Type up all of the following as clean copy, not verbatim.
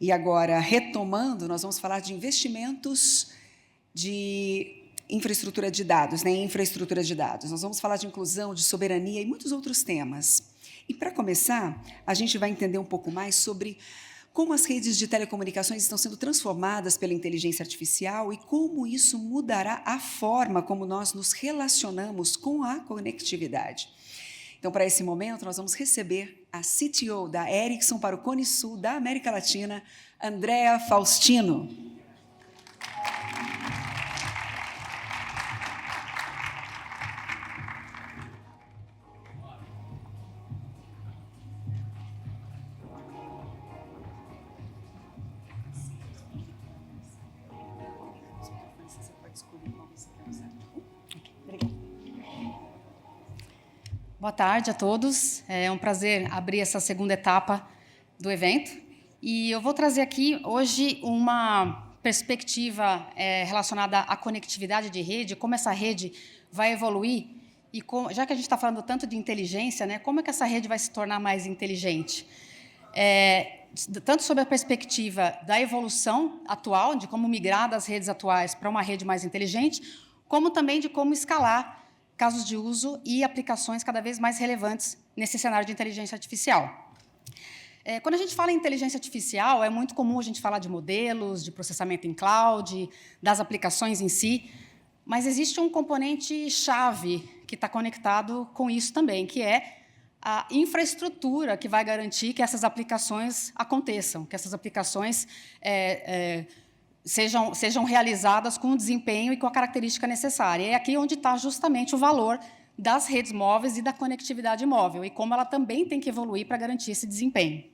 E agora, retomando, nós vamos falar de investimentos de infraestrutura de dados, né? Infraestrutura de dados. Nós vamos falar de inclusão, de soberania e muitos outros temas. E, para começar, a gente vai entender um pouco mais sobre como as redes de telecomunicações estão sendo transformadas pela inteligência artificial e como isso mudará a forma como nós nos relacionamos com a conectividade. Então, para esse momento, nós vamos receber a CTO da Ericsson para o Cone Sul da América Latina, Andrea Faustino. Boa tarde a todos. É um prazer abrir essa segunda etapa do evento. E eu vou trazer aqui hoje uma perspectiva relacionada à conectividade de rede, como essa rede vai evoluir e como, já que a gente está falando tanto de inteligência, né, como é que essa rede vai se tornar mais inteligente? Tanto sob a perspectiva da evolução atual, de como migrar das redes atuais para uma rede mais inteligente, como também de como escalar casos de uso e aplicações cada vez mais relevantes nesse cenário de inteligência artificial. Quando a gente fala em inteligência artificial, é muito comum a gente falar de modelos, de processamento em cloud, das aplicações em si, mas existe um componente-chave que está conectado com isso também, que é a infraestrutura que vai garantir que essas aplicações aconteçam, que essas aplicações sejam realizadas com o desempenho e com a característica necessária. É aqui onde está justamente o valor das redes móveis e da conectividade móvel, e como ela também tem que evoluir para garantir esse desempenho.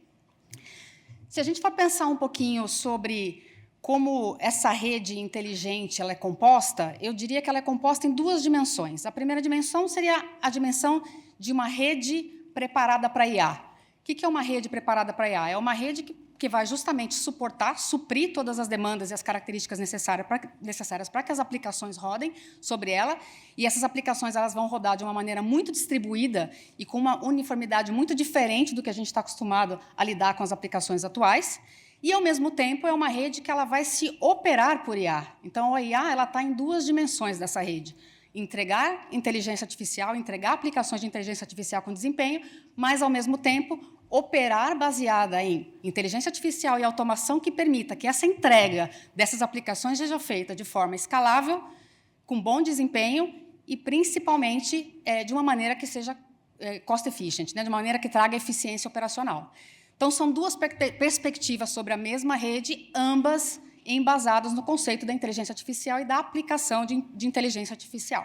Se a gente for pensar um pouquinho sobre como essa rede inteligente ela é composta, eu diria que ela é composta em duas dimensões. A primeira dimensão seria a dimensão de uma rede preparada para IA. O que é uma rede preparada para IA? É uma rede que vai justamente suprir todas as demandas e as características necessárias para que as aplicações rodem sobre ela, e essas aplicações elas vão rodar de uma maneira muito distribuída e com uma uniformidade muito diferente do que a gente está acostumado a lidar com as aplicações atuais, e, ao mesmo tempo, é uma rede que ela vai se operar por IA. Então, a IA está em duas dimensões dessa rede. Entregar inteligência artificial, entregar aplicações de inteligência artificial com desempenho, mas, ao mesmo tempo, operar baseada em inteligência artificial e automação que permita que essa entrega dessas aplicações seja feita de forma escalável, com bom desempenho e, principalmente, de uma maneira que seja cost efficient, né? De uma maneira que traga eficiência operacional. Então, são duas perspectivas sobre a mesma rede, ambas embasadas no conceito da inteligência artificial e da aplicação de inteligência artificial.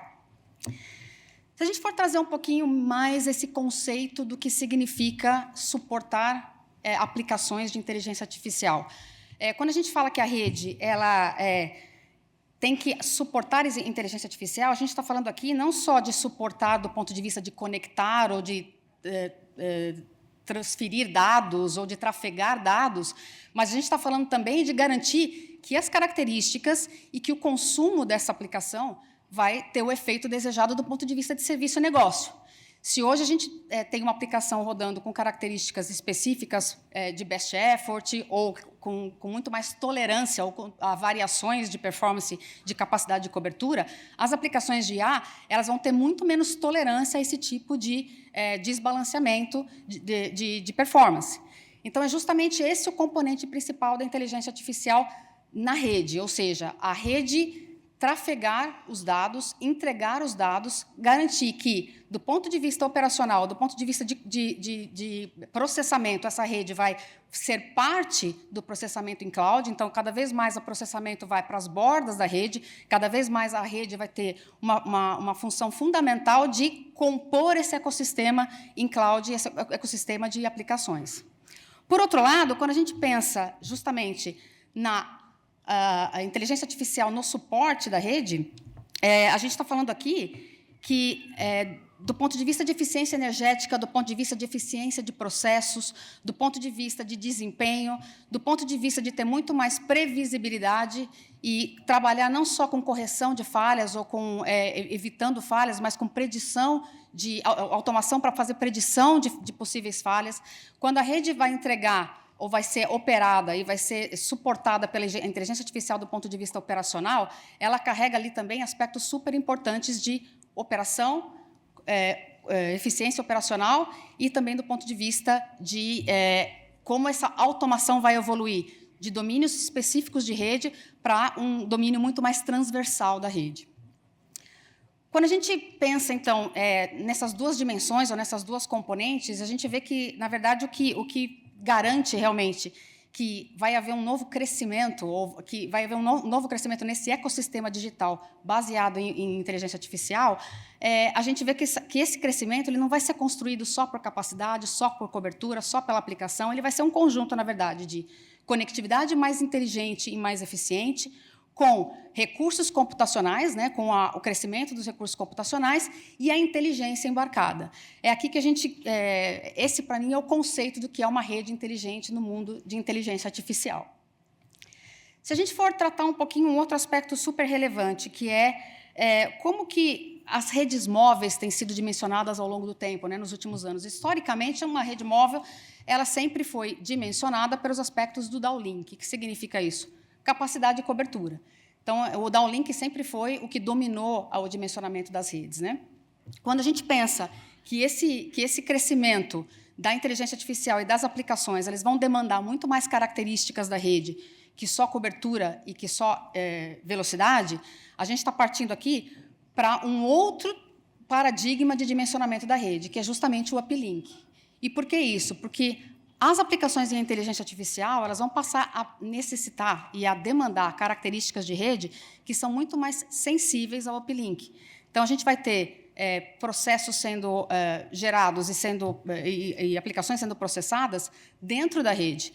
Se a gente for trazer um pouquinho mais esse conceito do que significa suportar aplicações de inteligência artificial. Quando a gente fala que a rede ela, tem que suportar inteligência artificial, a gente está falando aqui não só de suportar do ponto de vista de conectar ou de transferir dados ou de trafegar dados, mas a gente está falando também de garantir que as características e que o consumo dessa aplicação vai ter o efeito desejado do ponto de vista de serviço e negócio. Se hoje a gente tem uma aplicação rodando com características específicas de best effort ou com muito mais tolerância ou a variações de performance, de capacidade de cobertura, as aplicações de IA elas vão ter muito menos tolerância a esse tipo de desbalanceamento de performance. Então, é justamente esse o componente principal da inteligência artificial na rede, ou seja, a rede trafegar os dados, entregar os dados, garantir que, do ponto de vista operacional, do ponto de vista de processamento, essa rede vai ser parte do processamento em cloud, então, cada vez mais o processamento vai para as bordas da rede, cada vez mais a rede vai ter uma função fundamental de compor esse ecossistema em cloud, esse ecossistema de aplicações. Por outro lado, quando a gente pensa justamente a inteligência artificial no suporte da rede, a gente está falando aqui que, do ponto de vista de eficiência energética, do ponto de vista de eficiência de processos, do ponto de vista de desempenho, do ponto de vista de ter muito mais previsibilidade e trabalhar não só com correção de falhas ou com evitando falhas, mas com predição de automação para fazer predição de possíveis falhas. Quando a rede vai entregar ou vai ser operada e vai ser suportada pela inteligência artificial do ponto de vista operacional, ela carrega ali também aspectos super importantes de operação, eficiência operacional e também do ponto de vista de como essa automação vai evoluir de domínios específicos de rede para um domínio muito mais transversal da rede. Quando a gente pensa, então, nessas duas dimensões ou nessas duas componentes, a gente vê que, na verdade, o que garante realmente que vai haver um novo crescimento, ou que vai haver um novo crescimento nesse ecossistema digital baseado em inteligência artificial, a gente vê que esse crescimento ele não vai ser construído só por capacidade, só por cobertura, só pela aplicação, ele vai ser um conjunto, na verdade, de conectividade mais inteligente e mais eficiente, com recursos computacionais, né, com o crescimento dos recursos computacionais e a inteligência embarcada. É aqui que a gente... esse, para mim, é o conceito do que é uma rede inteligente no mundo de inteligência artificial. Se a gente for tratar um pouquinho um outro aspecto super relevante, que como que as redes móveis têm sido dimensionadas ao longo do tempo, né, nos últimos anos. Historicamente, uma rede móvel ela sempre foi dimensionada pelos aspectos do downlink. O que significa isso? Capacidade de cobertura. Então, o downlink sempre foi o que dominou o dimensionamento das redes, né? Quando a gente pensa que esse crescimento da inteligência artificial e das aplicações eles vão demandar muito mais características da rede que só cobertura e que só velocidade, a gente está partindo aqui para um outro paradigma de dimensionamento da rede, que é justamente o uplink. E por que isso? Porque as aplicações em inteligência artificial elas vão passar a necessitar e a demandar características de rede que são muito mais sensíveis ao uplink. Então, a gente vai ter processos sendo gerados e aplicações sendo processadas dentro da rede.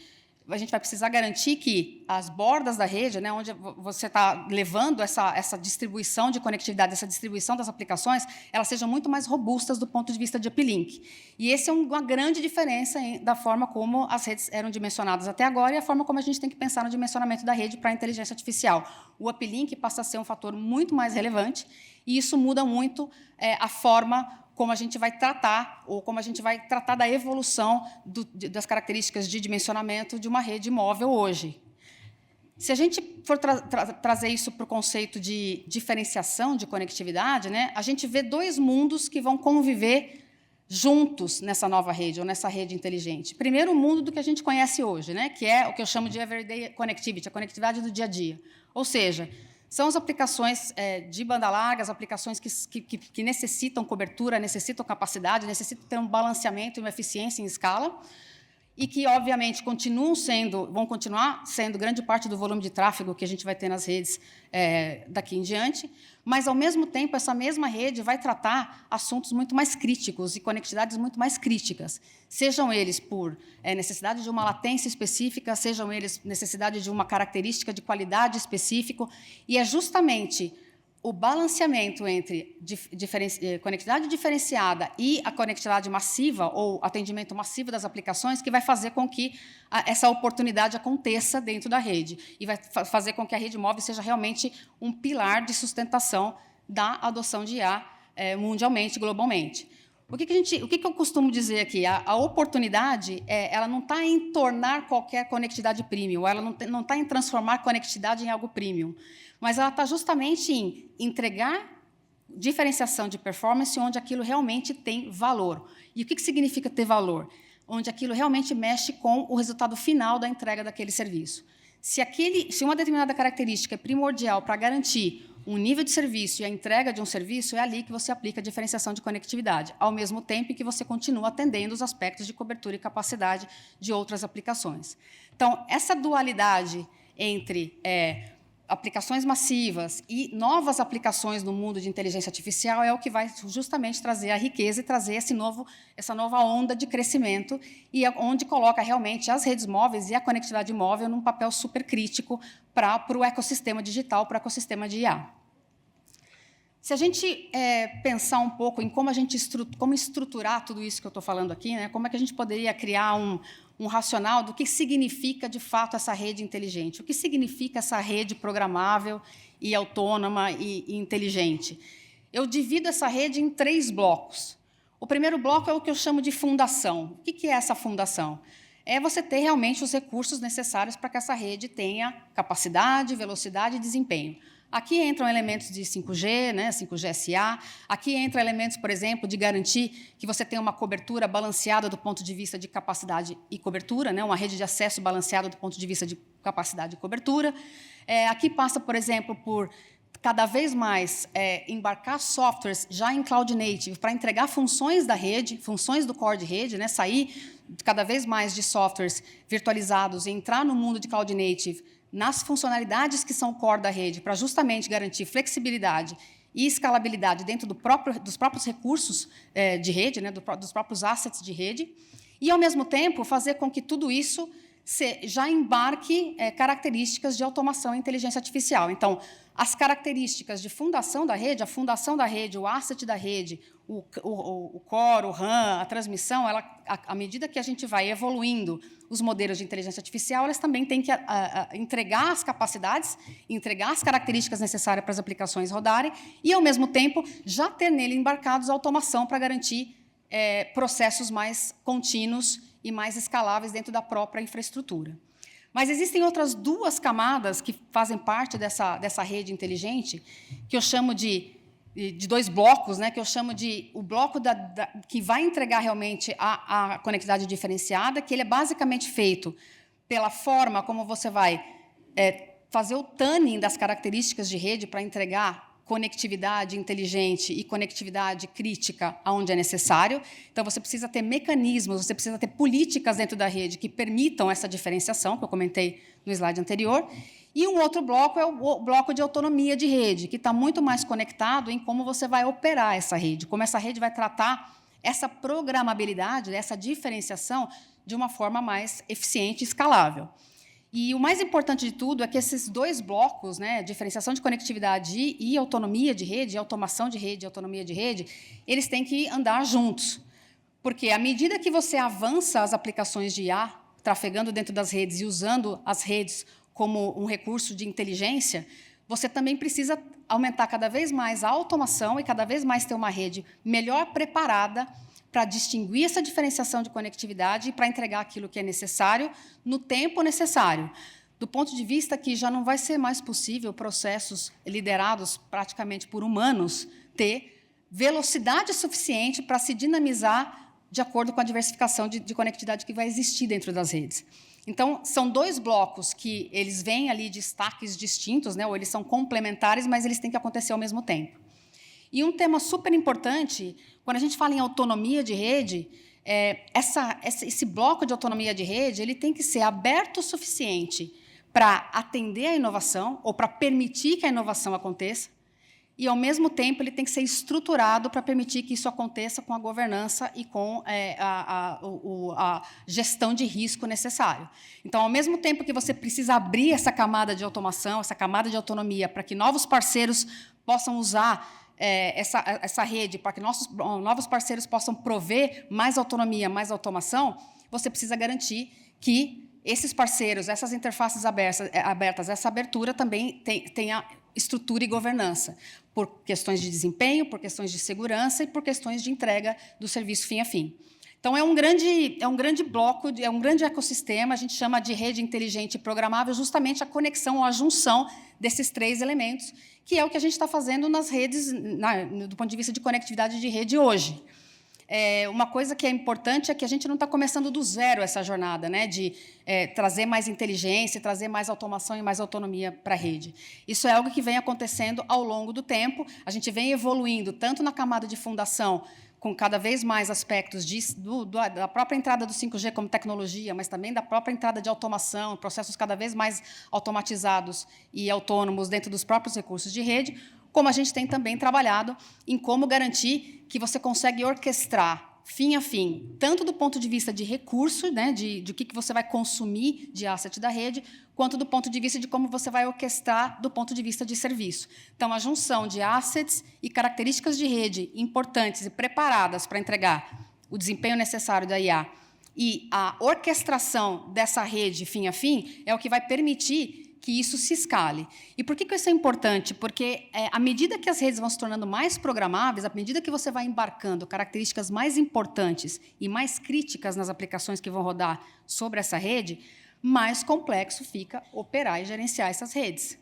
A gente vai precisar garantir que as bordas da rede, né, onde você está levando essa distribuição de conectividade, essa distribuição das aplicações, elas sejam muito mais robustas do ponto de vista de uplink. E essa é uma grande diferença da forma como as redes eram dimensionadas até agora e a forma como a gente tem que pensar no dimensionamento da rede para a inteligência artificial. O uplink passa a ser um fator muito mais relevante e isso muda muito a forma como a gente vai tratar, ou como a gente vai tratar da evolução das características de dimensionamento de uma rede móvel hoje. Se a gente for trazer isso para o conceito de diferenciação de conectividade, né, a gente vê dois mundos que vão conviver juntos nessa nova rede, ou nessa rede inteligente. Primeiro, o mundo do que a gente conhece hoje, né, que é o que eu chamo de everyday connectivity, a conectividade do dia a dia. Ou seja, são as aplicações de banda larga, as aplicações que necessitam cobertura, necessitam capacidade, necessitam ter um balanceamento e uma eficiência em escala, e que, obviamente, vão continuar sendo grande parte do volume de tráfego que a gente vai ter nas redes daqui em diante, mas, ao mesmo tempo, essa mesma rede vai tratar assuntos muito mais críticos e conectividades muito mais críticas, sejam eles por necessidade de uma latência específica, sejam eles necessidade de uma característica de qualidade específica, e é justamente o balanceamento entre conectividade diferenciada e a conectividade massiva, ou atendimento massivo das aplicações, que vai fazer com que essa oportunidade aconteça dentro da rede e vai fazer com que a rede móvel seja realmente um pilar de sustentação da adoção de IA mundialmente, globalmente. O que eu costumo dizer aqui? A oportunidade ela não está em tornar qualquer conectividade premium, ela não está em transformar conectividade em algo premium, mas ela está justamente em entregar diferenciação de performance onde aquilo realmente tem valor. E o que significa ter valor? Onde aquilo realmente mexe com o resultado final da entrega daquele serviço. Se uma determinada característica é primordial para garantir um nível de serviço e a entrega de um serviço, é ali que você aplica a diferenciação de conectividade, ao mesmo tempo que você continua atendendo os aspectos de cobertura e capacidade de outras aplicações. Então, essa dualidade entre aplicações massivas e novas aplicações no mundo de inteligência artificial é o que vai justamente trazer a riqueza e trazer essa nova onda de crescimento e onde coloca realmente as redes móveis e a conectividade móvel num papel super crítico para o ecossistema digital, para o ecossistema de IA. Se a gente pensar um pouco em como estruturar tudo isso que eu estou falando aqui, né, como é que a gente poderia criar um racional do que significa, de fato, essa rede inteligente. O que significa essa rede programável e autônoma e inteligente? Eu divido essa rede em 3 blocos. O primeiro bloco é o que eu chamo de fundação. O que é essa fundação? é você ter realmente os recursos necessários para que essa rede tenha capacidade, velocidade e desempenho. Aqui entram elementos de 5G, né, 5G SA. Aqui entram elementos, por exemplo, de garantir que você tenha uma cobertura balanceada do ponto de vista de capacidade e cobertura, né, uma rede de acesso balanceada do ponto de vista de capacidade e cobertura. Aqui passa, por exemplo, por cada vez mais embarcar softwares já em Cloud Native para entregar funções da rede, funções do core de rede, né, sair cada vez mais de softwares virtualizados e entrar no mundo de Cloud Native nas funcionalidades que são core da rede, para justamente garantir flexibilidade e escalabilidade dentro dos próprios recursos de rede, né, dos próprios assets de rede, e, ao mesmo tempo, fazer com que tudo isso já embarque características de automação e inteligência artificial. Então, as características de fundação da rede, a fundação da rede, o asset da rede, o core, o RAM, a transmissão, à medida que a gente vai evoluindo os modelos de inteligência artificial, elas também têm que entregar as capacidades, entregar as características necessárias para as aplicações rodarem e, ao mesmo tempo, já ter nele embarcados a automação para garantir processos mais contínuos e mais escaláveis dentro da própria infraestrutura. Mas existem outras duas camadas que fazem parte dessa rede inteligente, que eu chamo de dois blocos, né, que eu chamo de o bloco que vai entregar realmente a conectividade diferenciada, que ele é basicamente feito pela forma como você vai fazer o tuning das características de rede para entregar conectividade inteligente e conectividade crítica aonde é necessário. Então, você precisa ter mecanismos, você precisa ter políticas dentro da rede que permitam essa diferenciação, que eu comentei no slide anterior. E um outro bloco é o bloco de autonomia de rede, que está muito mais conectado em como você vai operar essa rede, como essa rede vai tratar essa programabilidade, essa diferenciação de uma forma mais eficiente e escalável. E o mais importante de tudo é que esses dois blocos, né, diferenciação de conectividade e autonomia de rede, automação de rede e autonomia de rede, eles têm que andar juntos. Porque, à medida que você avança as aplicações de IA, trafegando dentro das redes e usando as redes como um recurso de inteligência, você também precisa aumentar cada vez mais a automação e cada vez mais ter uma rede melhor preparada para distinguir essa diferenciação de conectividade e para entregar aquilo que é necessário no tempo necessário. Do ponto de vista que já não vai ser mais possível processos liderados praticamente por humanos ter velocidade suficiente para se dinamizar de acordo com a diversificação de conectividade que vai existir dentro das redes. Então, são dois blocos que eles vêm ali de destaques distintos, né, ou eles são complementares, mas eles têm que acontecer ao mesmo tempo. E um tema super importante, quando a gente fala em autonomia de rede, esse bloco de autonomia de rede ele tem que ser aberto o suficiente para atender a inovação ou para permitir que a inovação aconteça, e, ao mesmo tempo, ele tem que ser estruturado para permitir que isso aconteça com a governança e com a gestão de risco necessário. Então, ao mesmo tempo que você precisa abrir essa camada de automação, essa camada de autonomia, para que novos parceiros possam usar essa rede, para que novos parceiros possam prover mais autonomia, mais automação, você precisa garantir que esses parceiros, essas interfaces abertas, essa abertura também tenha estrutura e governança, por questões de desempenho, por questões de segurança e por questões de entrega do serviço fim a fim. Então, é um grande bloco, é um grande ecossistema, a gente chama de rede inteligente e programável, justamente a conexão ou a junção desses três elementos, que é o que a gente está fazendo nas redes, do ponto de vista de conectividade de rede hoje. Uma coisa que é importante é que a gente não está começando do zero essa jornada, né, de trazer mais inteligência, trazer mais automação e mais autonomia para a rede. Isso é algo que vem acontecendo ao longo do tempo. A gente vem evoluindo tanto na camada de fundação, com cada vez mais aspectos da própria entrada do 5G como tecnologia, mas também da própria entrada de automação, processos cada vez mais automatizados e autônomos dentro dos próprios recursos de rede, como a gente tem também trabalhado em como garantir que você consegue orquestrar fim a fim, tanto do ponto de vista de recurso, né, de o que você vai consumir de asset da rede, quanto do ponto de vista de como você vai orquestrar do ponto de vista de serviço. Então, a junção de assets e características de rede importantes e preparadas para entregar o desempenho necessário da IA e a orquestração dessa rede fim a fim é o que vai permitir que isso se escale. E por que isso é importante? Porque, à medida que as redes vão se tornando mais programáveis, à medida que você vai embarcando características mais importantes e mais críticas nas aplicações que vão rodar sobre essa rede, mais complexo fica operar e gerenciar essas redes.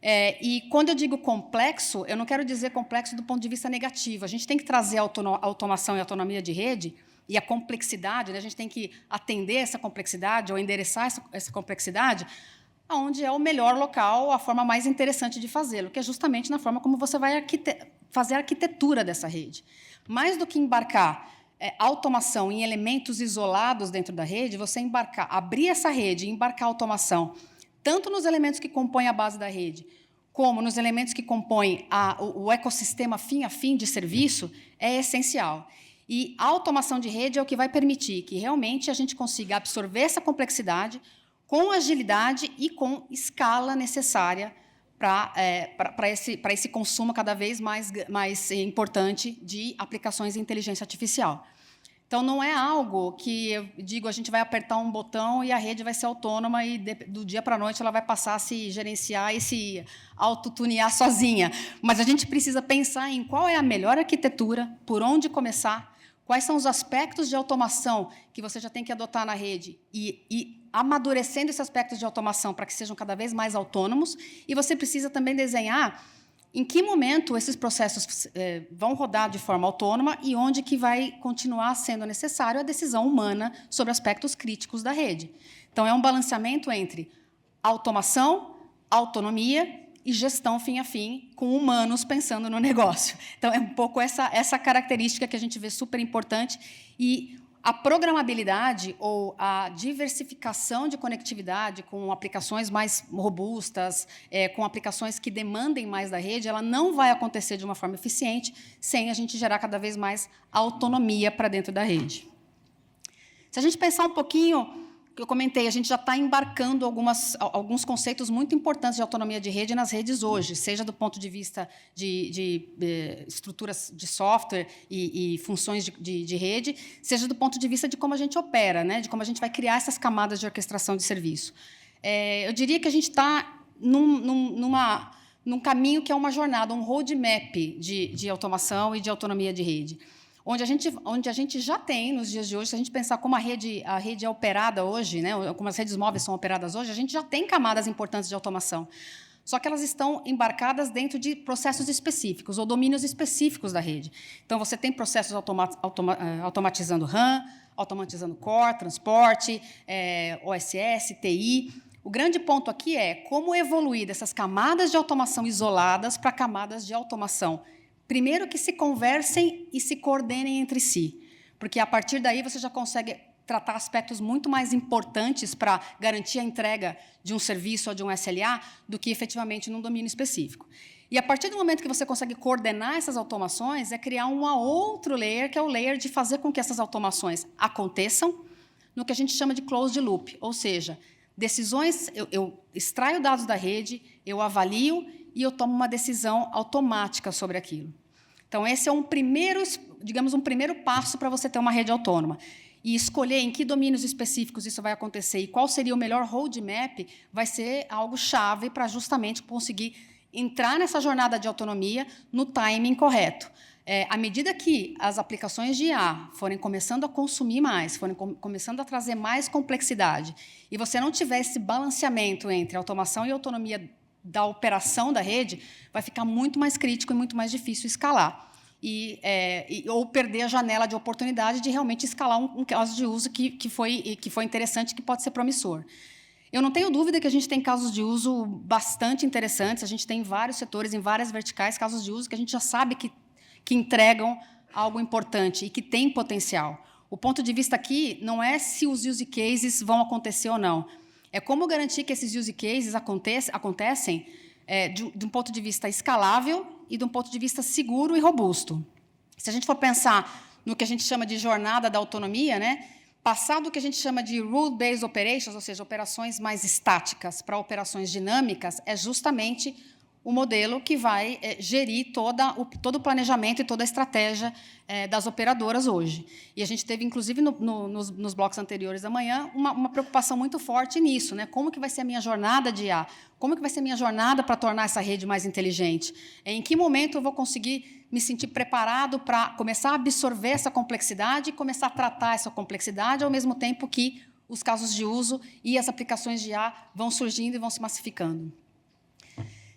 E, quando eu digo complexo, eu não quero dizer complexo do ponto de vista negativo. A gente tem que trazer a automação e autonomia de rede e a complexidade, né? A gente tem que atender essa complexidade ou endereçar essa complexidade onde é o melhor local, a forma mais interessante de fazê-lo, que é justamente na forma como você vai fazer a arquitetura dessa rede. Mais do que embarcar automação em elementos isolados dentro da rede, você abrir essa rede e embarcar automação tanto nos elementos que compõem a base da rede, como nos elementos que compõem o ecossistema fim a fim de serviço, é essencial. E a automação de rede é o que vai permitir que realmente a gente consiga absorver essa complexidade com agilidade e com escala necessária para esse consumo cada vez mais importante de aplicações de inteligência artificial. Então, não é algo que eu digo, a gente vai apertar um botão e a rede vai ser autônoma e, do dia para a noite, ela vai passar a se gerenciar e se autotunear sozinha. Mas a gente precisa pensar em qual é a melhor arquitetura, por onde começar, quais são os aspectos de automação que você já tem que adotar na rede e amadurecendo esses aspectos de automação para que sejam cada vez mais autônomos. E você precisa também desenhar em que momento esses processos vão rodar de forma autônoma e onde que vai continuar sendo necessário a decisão humana sobre aspectos críticos da rede. Então, é um balanceamento entre automação, autonomia e gestão fim a fim, com humanos pensando no negócio. Então, é um pouco essa característica que a gente vê super importante. E a programabilidade ou a diversificação de conectividade com aplicações mais robustas, com aplicações que demandem mais da rede, ela não vai acontecer de uma forma eficiente sem a gente gerar cada vez mais autonomia para dentro da rede. Se a gente pensar um pouquinho, eu comentei, a gente já está embarcando alguns conceitos muito importantes de autonomia de rede nas redes hoje, seja do ponto de vista de estruturas de software e funções de rede, seja do ponto de vista de como a gente opera, né, de como a gente vai criar essas camadas de orquestração de serviço. Eu diria que a gente está num caminho que é uma jornada, um roadmap de automação e de autonomia de rede. Onde a gente já tem, nos dias de hoje, se a gente pensar como a rede é operada hoje, né, como as redes móveis são operadas hoje, a gente já tem camadas importantes de automação. Só que elas estão embarcadas dentro de processos específicos ou domínios específicos da rede. Então, você tem processos automatizando RAM, automatizando core, transporte, OSS, TI. O grande ponto aqui é como evoluir dessas camadas de automação isoladas para camadas de automação primeiro que se conversem e se coordenem entre si, porque, a partir daí, você já consegue tratar aspectos muito mais importantes para garantir a entrega de um serviço ou de um SLA do que, efetivamente, num domínio específico. E, a partir do momento que você consegue coordenar essas automações, é criar um outro layer, que é o layer de fazer com que essas automações aconteçam no que a gente chama de closed loop, ou seja, decisões, eu extraio dados da rede, eu avalio e eu tomo uma decisão automática sobre aquilo. Então, esse é um primeiro passo para você ter uma rede autônoma. E escolher em que domínios específicos isso vai acontecer e qual seria o melhor roadmap vai ser algo chave para justamente conseguir entrar nessa jornada de autonomia no timing correto. À medida que as aplicações de IA forem começando a consumir mais, forem começando a trazer mais complexidade, e você não tiver esse balanceamento entre automação e autonomia da operação da rede, vai ficar muito mais crítico e muito mais difícil escalar. Ou perder a janela de oportunidade de realmente escalar um caso de uso que foi interessante, que pode ser promissor. Eu não tenho dúvida que a gente tem casos de uso bastante interessantes, a gente tem em vários setores, em várias verticais, casos de uso que a gente já sabe que entregam algo importante e que tem potencial. O ponto de vista aqui não é se os use cases vão acontecer ou não, é como garantir que esses use cases acontecem de um ponto de vista escalável e de um ponto de vista seguro e robusto. Se a gente for pensar no que a gente chama de jornada da autonomia, né, passar do que a gente chama de rule-based operations, ou seja, operações mais estáticas para operações dinâmicas, é justamente o modelo que vai gerir todo o planejamento e toda a estratégia das operadoras hoje. E a gente teve, inclusive, nos blocos anteriores da manhã, uma preocupação muito forte nisso, né? Como que vai ser a minha jornada de IA? Como que vai ser a minha jornada para tornar essa rede mais inteligente? Em que momento eu vou conseguir me sentir preparado para começar a absorver essa complexidade e começar a tratar essa complexidade, ao mesmo tempo que os casos de uso e as aplicações de IA vão surgindo e vão se massificando.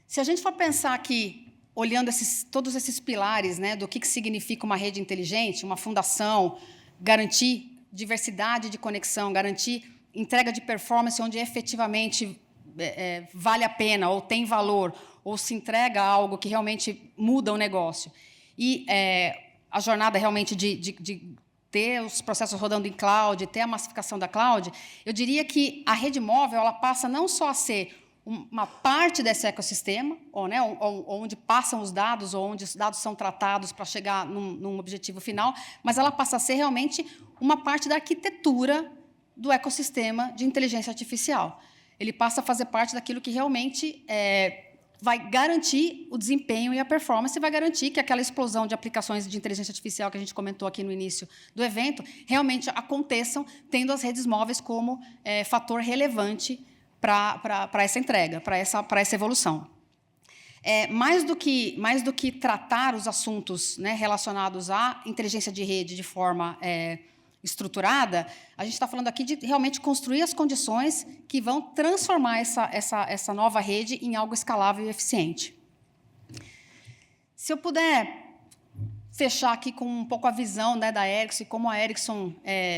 Se a gente for pensar aqui, olhando todos esses pilares, né, do que significa uma rede inteligente, uma fundação, garantir diversidade de conexão, garantir entrega de performance onde efetivamente vale a pena, ou tem valor, ou se entrega algo que realmente muda o negócio. E a jornada realmente de ter os processos rodando em cloud, ter a massificação da cloud, eu diria que a rede móvel ela passa não só a ser uma parte desse ecossistema, onde passam os dados, ou onde os dados são tratados para chegar num objetivo final, mas ela passa a ser realmente uma parte da arquitetura do ecossistema de inteligência artificial. Ele passa a fazer parte daquilo que realmente vai garantir o desempenho e a performance, e vai garantir que aquela explosão de aplicações de inteligência artificial que a gente comentou aqui no início do evento realmente aconteçam, tendo as redes móveis como fator relevante para essa entrega, para essa evolução. Mais do que tratar os assuntos, né, relacionados à inteligência de rede de forma estruturada, a gente está falando aqui de realmente construir as condições que vão transformar essa nova rede em algo escalável e eficiente. Se eu puder fechar aqui com um pouco a visão, né, da Ericsson e como a Ericsson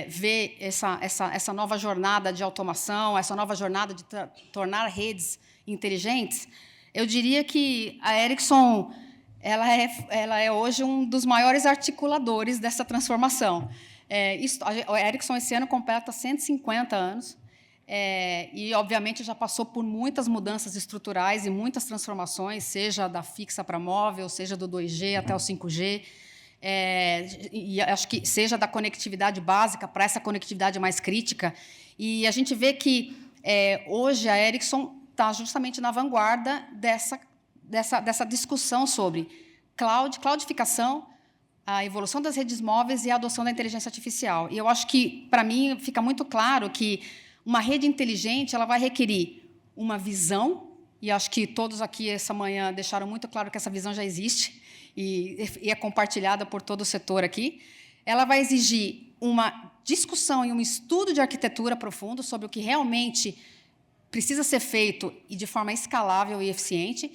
vê essa nova jornada de automação, essa nova jornada de tornar redes inteligentes, eu diria que a Ericsson ela é hoje um dos maiores articuladores dessa transformação. A Ericsson, esse ano, completa 150 anos, e, obviamente, já passou por muitas mudanças estruturais e muitas transformações, seja da fixa para móvel, seja do 2G até o 5G, e acho que seja da conectividade básica para essa conectividade mais crítica. E a gente vê que, hoje, a Ericsson está justamente na vanguarda dessa discussão sobre cloudificação, a evolução das redes móveis e a adoção da inteligência artificial. E eu acho que, para mim, fica muito claro que uma rede inteligente ela vai requerir uma visão, e acho que todos aqui essa manhã deixaram muito claro que essa visão já existe e é compartilhada por todo o setor aqui. Ela vai exigir uma discussão e um estudo de arquitetura profundo sobre o que realmente precisa ser feito e de forma escalável e eficiente.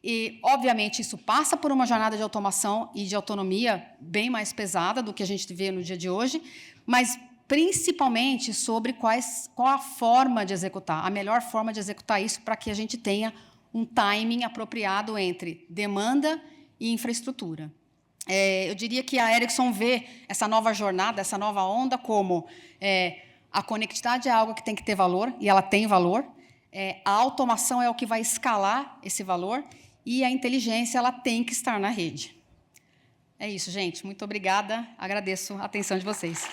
E, obviamente, isso passa por uma jornada de automação e de autonomia bem mais pesada do que a gente vê no dia de hoje, mas, principalmente, sobre qual a forma de executar, a melhor forma de executar isso para que a gente tenha um timing apropriado entre demanda e infraestrutura. Eu diria que a Ericsson vê essa nova jornada, essa nova onda, como a conectividade é algo que tem que ter valor, e ela tem valor, a automação é o que vai escalar esse valor, e a inteligência ela tem que estar na rede. É isso, gente. Muito obrigada. Agradeço a atenção de vocês.